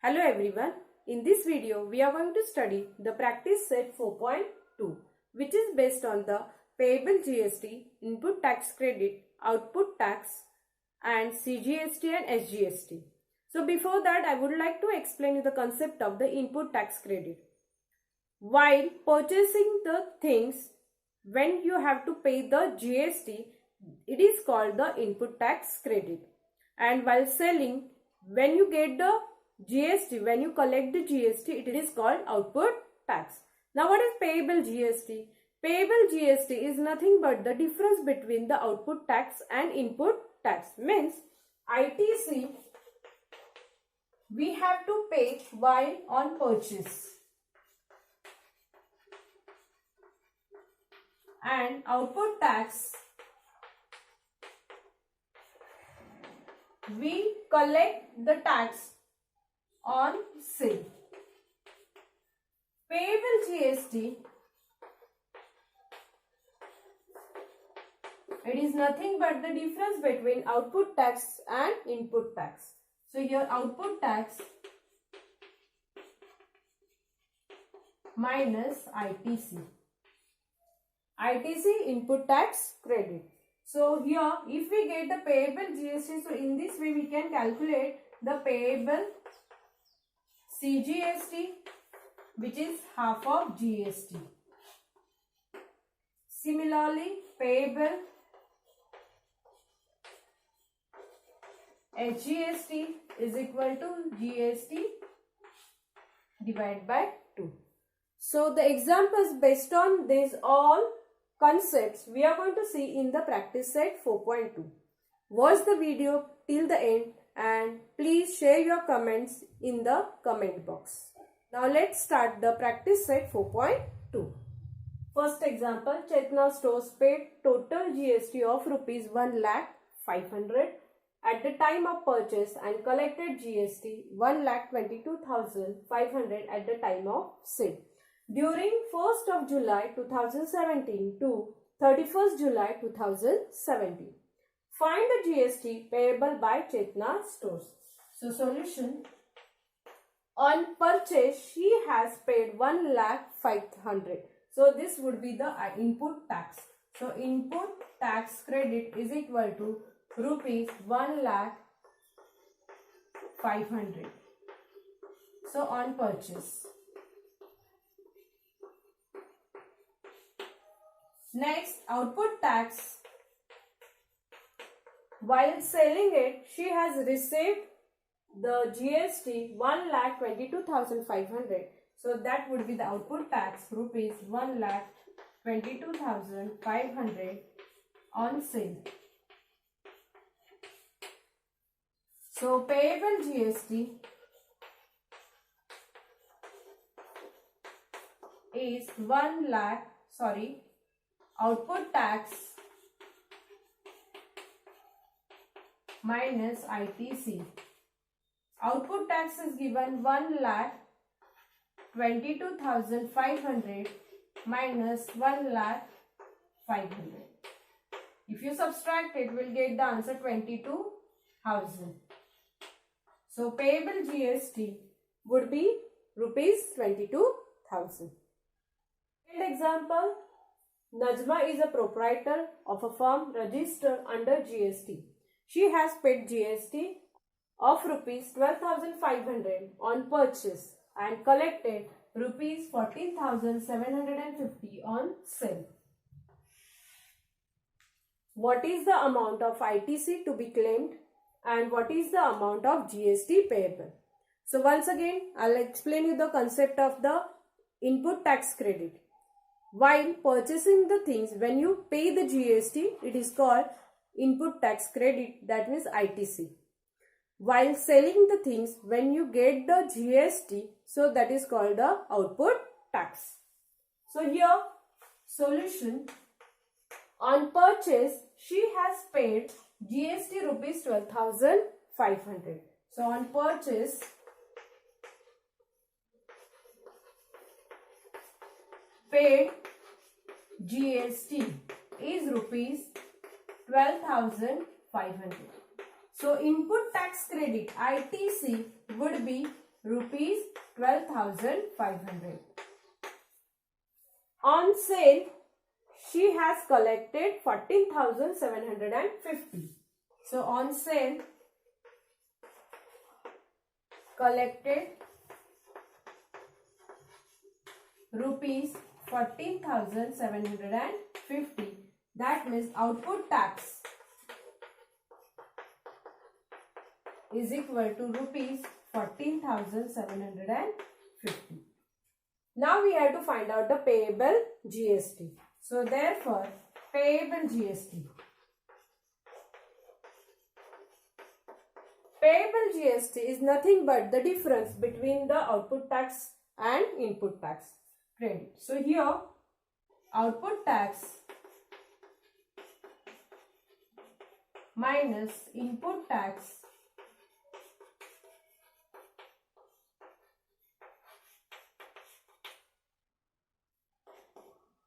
Hello everyone. In this video, we are going to study the practice set 4.2, which is based on the payable GST, input tax credit, output tax, and CGST and SGST. So before that, I would like to explain you the concept of the input tax credit. While purchasing the things, when you have to pay the GST, it is called the input tax credit. And while selling, when you get the GST, when you collect the GST, it is called output tax. Now what is payable GST? Payable GST is nothing but the difference between the output tax and input tax. Means ITC we have to pay while on purchase, and output tax we collect the tax on sale. Payable GST, it is nothing but the difference between output tax and input tax. So here output tax minus ITC. ITC input tax credit. So here if we get the payable GST, so in this way we can calculate the payable CGST, which is half of GST. Similarly, payable SGST is equal to GST divided by 2. So the examples based on these all concepts we are going to see in the practice set 4.2. Watch the video till the end and please share your comments in the comment box. Now let's start the practice set 4.2. First example, Chetna Stores paid total GST of rupees 1,05,000 at the time of purchase and collected GST 1,22,500 at the time of sale. During 1st of July 2017 to 31st July 2017. Find the GST payable by Chetna Stores. So solution. On purchase, she has paid 1,05,000. So this would be the input tax. So input tax credit is equal to rupees 1,05,000. So on purchase. Next, output tax. While selling it, she has received the GST 1,22,500. So that would be the output tax, rupees 1,22,500 on sale. So payable GST is output tax minus ITC. Output tax is given 1,22,500 minus 1,05,000. If you subtract it, we'll get the answer 22,000. So payable GST would be rupees 22,000. Second example, Najma is a proprietor of a firm registered under GST. She has paid GST of rupees 12,500 on purchase and collected rupees 14,750 on sale. What is the amount of ITC to be claimed and what is the amount of GST payable? So once again, I'll explain you the concept of the input tax credit. While purchasing the things, when you pay the GST, it is called input tax credit, that means ITC. While selling the things, when you get the GST, so that is called the output tax. So here, solution. On purchase, she has paid GST rupees 12,500. So on purchase, paid GST is rupees 12,500. So input tax credit ITC would be rupees 12,500. On sale, she has collected 14,750. So on sale, collected rupees 14,750. That means output tax is equal to rupees 14,750. Now we have to find out the payable GST. So therefore, payable GST. Payable GST is nothing but the difference between the output tax and input tax credit. So here, output tax minus input tax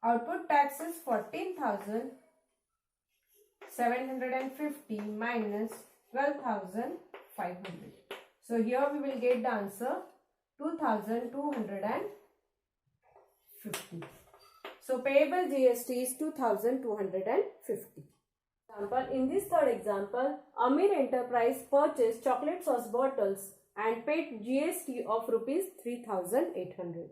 output tax is 14,750 minus 12,500. So here we will get the answer 2,250. So payable GST is 2,250. Example, in this third example, Amir Enterprise purchased chocolate sauce bottles and paid GST of rupees 3,800.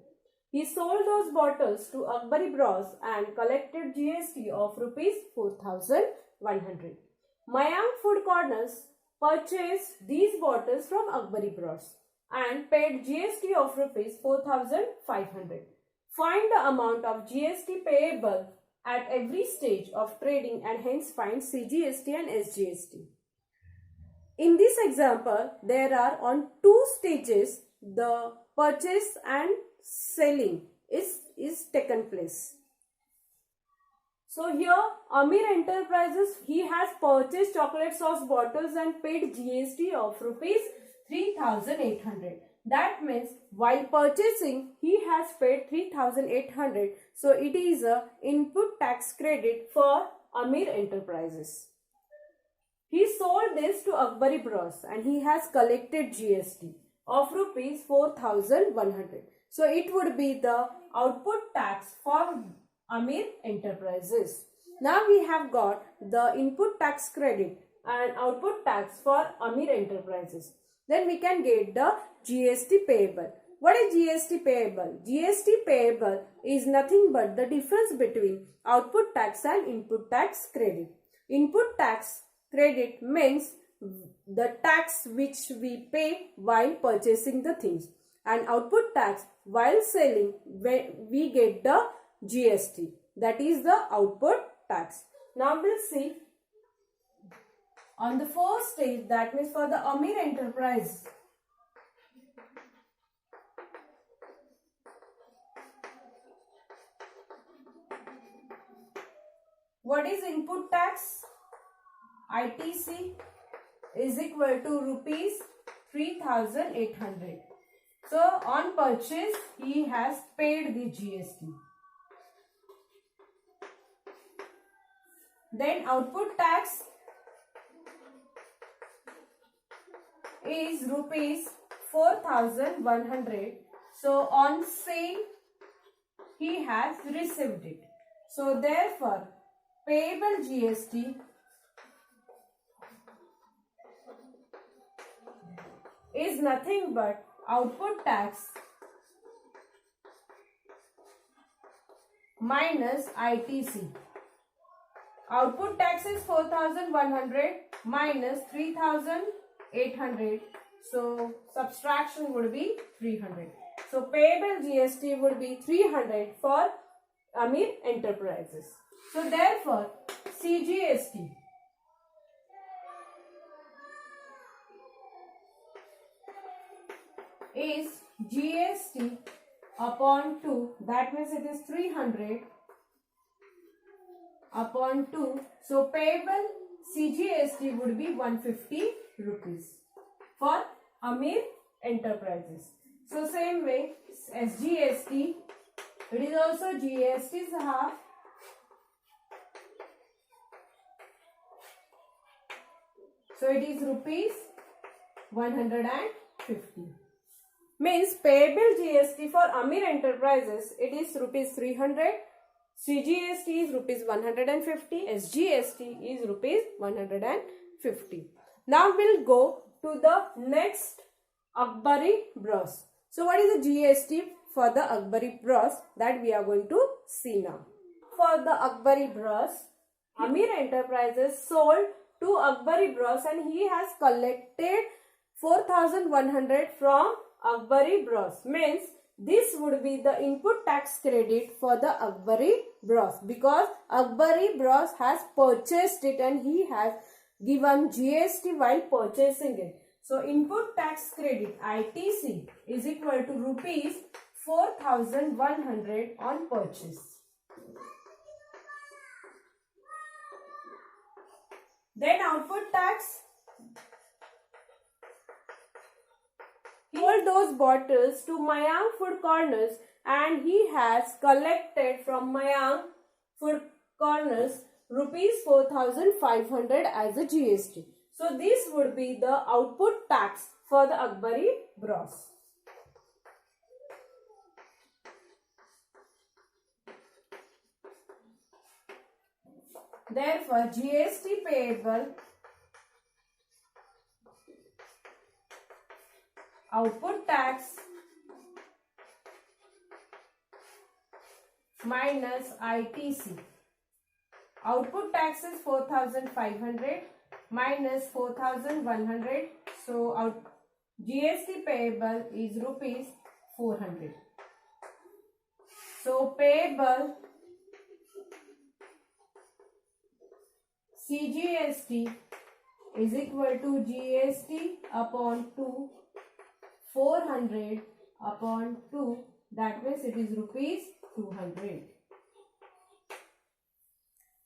He sold those bottles to Akbari Bros and collected GST of rupees 4,100. Mayank Food Corners purchased these bottles from Akbari Bros and paid GST of rupees 4,500. Find the amount of GST payable at every stage of trading and hence find CGST and SGST. In this example, there are on two stages the purchase and selling is taken place. So here Amir Enterprises, he has purchased chocolate sauce bottles and paid GST of rupees 3,800. That means while purchasing he has paid 3,800. So it is a input tax credit for Amir Enterprises. He sold this to Akbari Bros and he has collected GST of rupees 4,100. So it would be the output tax for Amir Enterprises. Now we have got the input tax credit and output tax for Amir Enterprises. Then we can get the GST payable. What is GST payable? GST payable is nothing but the difference between output tax and input tax credit. Input tax credit means the tax which we pay while purchasing the things, and output tax while selling we get the GST, that is the output tax. Now we'll see on the first stage, that means for the Amir Enterprise. What is input tax? ITC is equal to rupees 3,800. So on purchase he has paid the GST. Then output tax is rupees 4,100. So on sale he has received it. So therefore payable GST is nothing but output tax minus ITC. Output tax is 4,100 minus 3,800. So subtraction would be 300. So payable GST would be 300 for Amir Enterprises. So therefore CGST is GST upon 2. That means it is 300 upon 2. So payable CGST would be 150 rupees for Amir Enterprises. So same way SGST, it is also GST is half. So it is rupees 150. Means payable GST for Amir Enterprises, it is rupees 300. CGST is rupees 150. SGST is rupees 150. Now we'll go to the next Akbari Bros. So what is the GST for the Akbari Bros that we are going to see now. For the Akbari Bros, Amir Enterprises sold to Akbari Bros and he has collected 4,100 from Akbari Bros. Means this would be the input tax credit for the Akbari Bros because Akbari Bros has purchased it and he has given GST while purchasing it. So input tax credit ITC is equal to rupees 4,100 on purchase. Then output tax. He sold those bottles to Mayang Food Corners and he has collected from Mayang Food Corners rupees 4,500 as a GST. So this would be the output tax for the Akbari Bros. Therefore, GST payable, output tax minus ITC. Output tax is 4,500 minus 4,100. So GST payable is rupees 400. So payable CGST is equal to GST upon 2, 400 upon 2, that means it is rupees 200.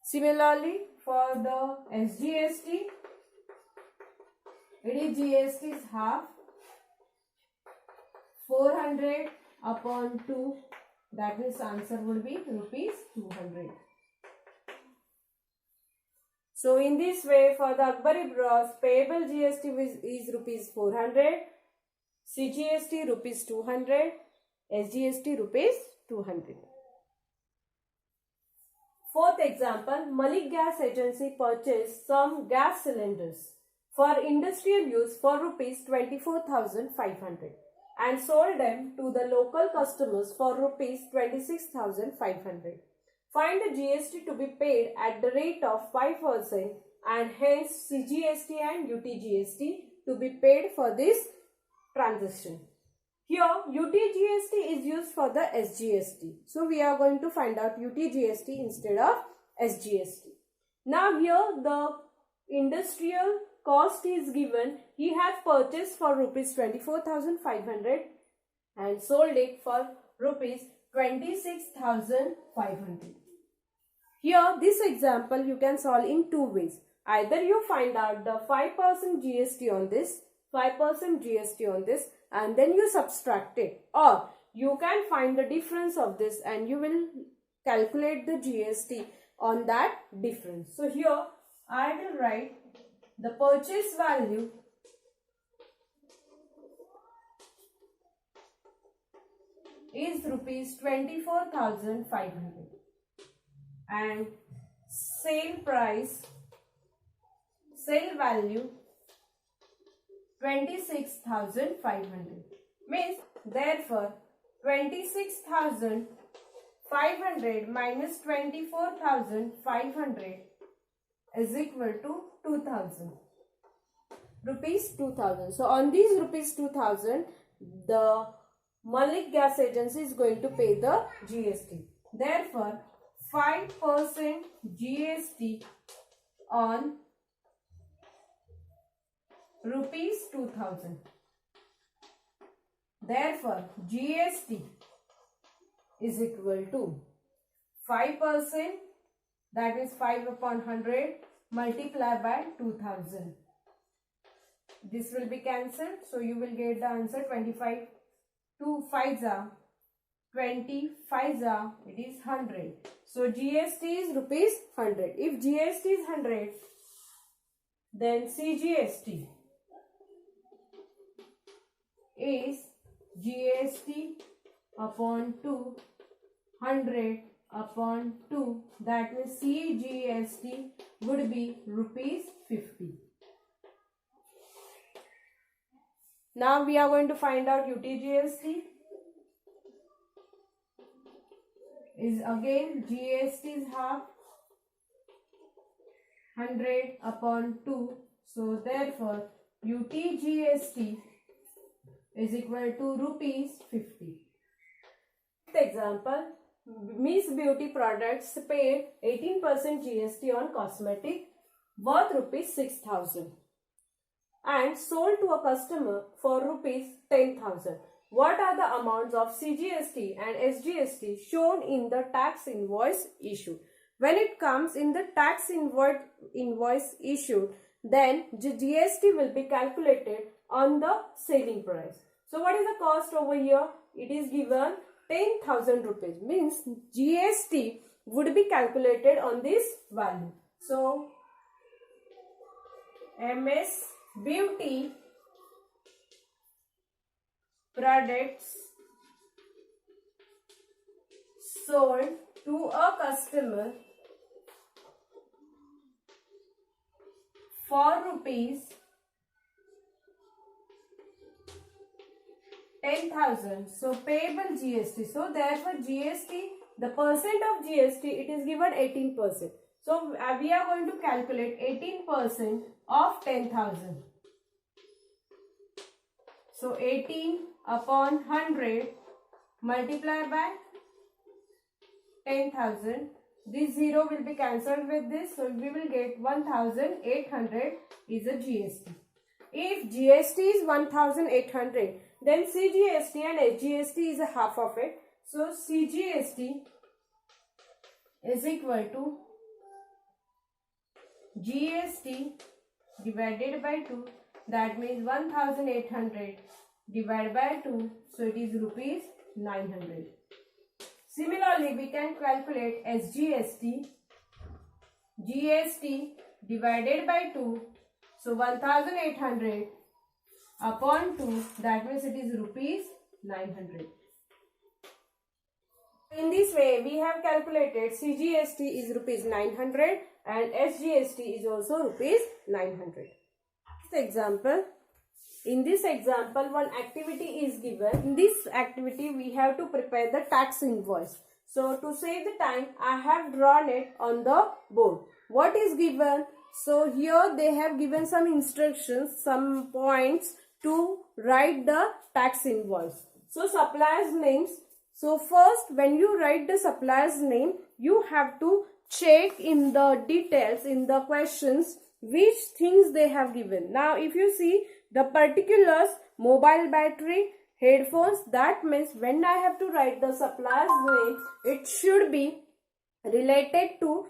Similarly, for the SGST, it is GST is half, 400 upon 2, that means answer would be rupees 200. So in this way, for the Akbari Bros, payable GST is rupees 400, CGST rupees 200, SGST rupees 200. Fourth example, Malik Gas Agency purchased some gas cylinders for industrial use for rupees 24,500 and sold them to the local customers for rupees 26,500. Find the GST to be paid at the rate of 5% and hence CGST and UTGST to be paid for this transaction. Here UTGST is used for the SGST. So we are going to find out UTGST instead of SGST. Now here the industrial cost is given. He has purchased for rupees 24,500 and sold it for rupees 26,500. Here this example you can solve in two ways. Either you find out the 5% GST on this, 5% GST on this, and then you subtract it, or you can find the difference of this and you will calculate the GST on that difference. So here I will write the purchase value is rupees 24,500 and sale value 26,500. Means therefore 26,500 minus 24,500 is equal to 2,000. Rupees 2,000. So on these rupees 2,000, the Malik Gas Agency is going to pay the GST. Therefore 5% GST on rupees 2,000. Therefore GST is equal to 5%, that is 5 upon 100 multiplied by 2,000. This will be cancelled, so you will get the answer 25. 2 5s are 20, 5s are, it is 100. So GST is rupees 100. If GST is 100, then CGST is GST upon 2, 100 upon 2, that means CGST would be rupees 50. Now we are going to find out UTGST. Is again GST is half, 100 upon 2. So therefore UTGST is equal to rupees 50. Example, Miss Beauty Products paid 18% GST on cosmetic worth rupees 6,000 and sold to a customer for rupees 10,000. What are the amounts of CGST and SGST shown in the tax invoice issued? When it comes in the tax invoice issued, then the GST will be calculated on the selling price. So what is the cost over here? It is given 10,000 rupees. Means GST would be calculated on this value. So MS Beauty Products sold to a customer for rupees 10,000. So payable GST. So therefore GST, the percent of GST, it is given 18%. So we are going to calculate 18% of 10,000. So 18 upon 100 multiplied by 10,000. This 0 will be cancelled with this. So we will get 1,800 is a GST. If GST is 1,800, then CGST and SGST is a half of it. So CGST is equal to GST divided by 2. That means 1,800 divided by 2. So it is rupees 900. Similarly, we can calculate SGST. GST divided by 2. So 1,800 upon 2. That means it is rupees 900. In this way, we have calculated CGST is rupees 900 and SGST is also rupees 900. Example. In this example, one activity is given. In this activity, we have to prepare the tax invoice. So to save the time, I have drawn it on the board. What is given? So here they have given some instructions, some points to write the tax invoice. So suppliers names. So first, when you write the supplier's name, you have to check in the details in the questions which things they have given. Now if you see the particulars, mobile battery, headphones, that means when I have to write the supplier's name, it should be related to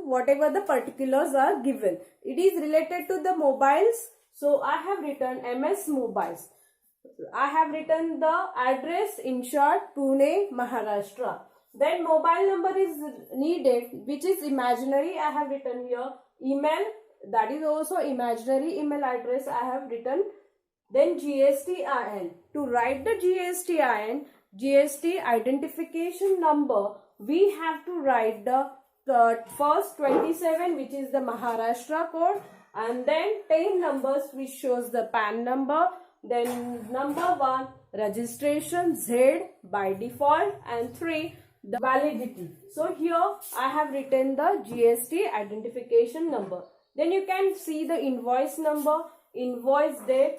whatever the particulars are given. It is related to the mobiles, so I have written MS Mobiles. I have written the address in short Pune, Maharashtra. Then mobile number is needed, which is imaginary. I have written here email, that is also imaginary email address I have written. Then GSTIN. To write the GSTIN, GST identification number, we have to write the first 27, which is the Maharashtra code, and then 10 numbers which shows the PAN number. Then number 1 registration, Z by default, and 3 the validity. So here I have written the GST identification number. Then you can see the invoice number, invoice date,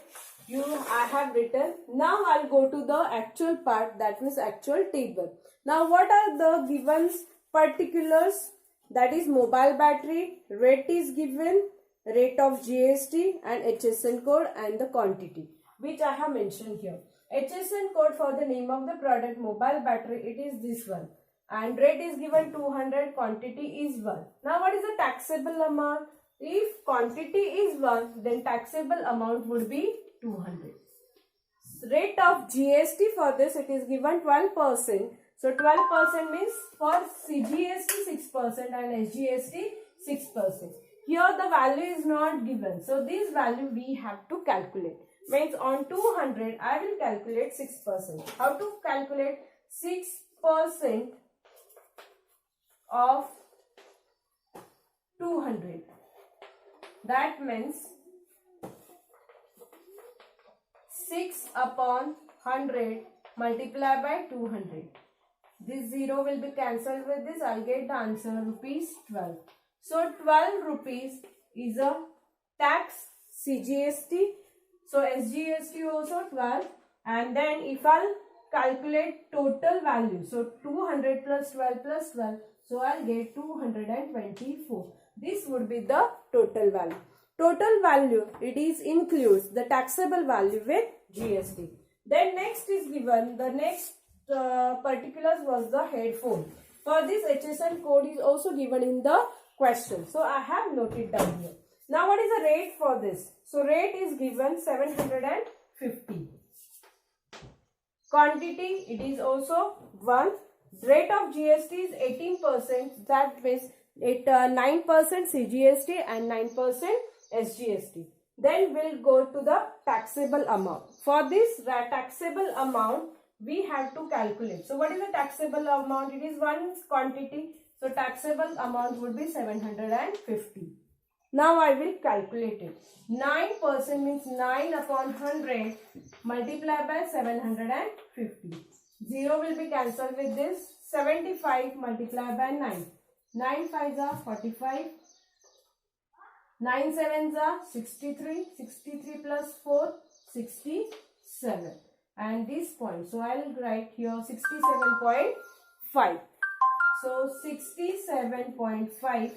I have written. Now I'll go to the actual part, that means actual table. Now what are the given particulars? That is mobile battery, rate is given, rate of GST and HSN code and the quantity, which I have mentioned here. HSN code for the name of the product mobile battery, it is this one. And rate is given 200, quantity is 1. Now what is the taxable amount? If quantity is 1, then taxable amount would be 200. Rate of GST for this, it is given 12%. So 12% means for CGST 6% and SGST 6%. here the value is not given. So this value we have to calculate. Means on 200 I will calculate 6%. How to calculate 6% of 200? That means 6 upon 100 multiplied by 200. This 0 will be cancelled with this. I'll get the answer rupees 12. So 12 rupees is a tax CGST. So SGST also 12. And then if I'll calculate total value, so 200 plus 12 plus 12, so I'll get 224. This would be the total value. Total value, it is includes the taxable value with GST. Then next is given, the next particulars was the headphone. For this HSN code is also given in the question. So I have noted down here. Now what is the rate for this? So rate is given 750. Quantity, it is also 1. Rate of GST is 18%. That means 9% CGST and 9% SGST. Then we'll go to the taxable amount. For this taxable amount, we have to calculate. So what is the taxable amount? It is one quantity. So taxable amount would be 750. Now I will calculate it. 9% means 9 upon 100 multiplied by 750. 0 will be cancelled with this. 75 multiplied by 9. 9 5s are 45. 9 7s are 63. 63 plus 4, 67. And this point, so I will write here 67.5. So 67.5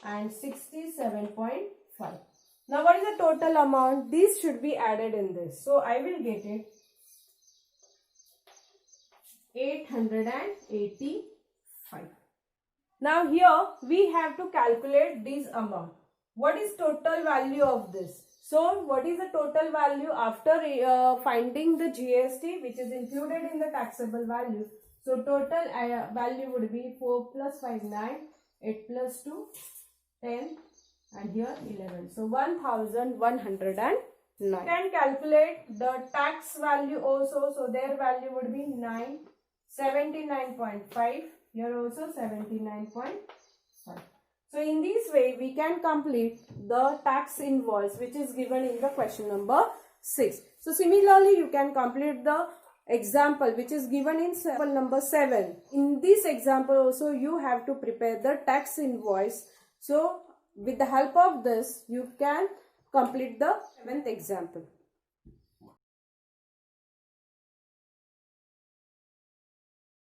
and 67.5. Now what is the total amount? These should be added in this. So I will get it 885. Now here we have to calculate this amount. What is total value of this? So what is the total value after finding the GST which is included in the taxable value? So total value would be 4 plus 5 9, 8 plus 2 10 and here 11. So 1109. Can calculate the tax value also. So their value would be 79.5. Here also 79.5. So in this way we can complete the tax invoice which is given in the question number 6. So similarly you can complete the example which is given in example number 7. In this example also you have to prepare the tax invoice. So with the help of this you can complete the 7th example.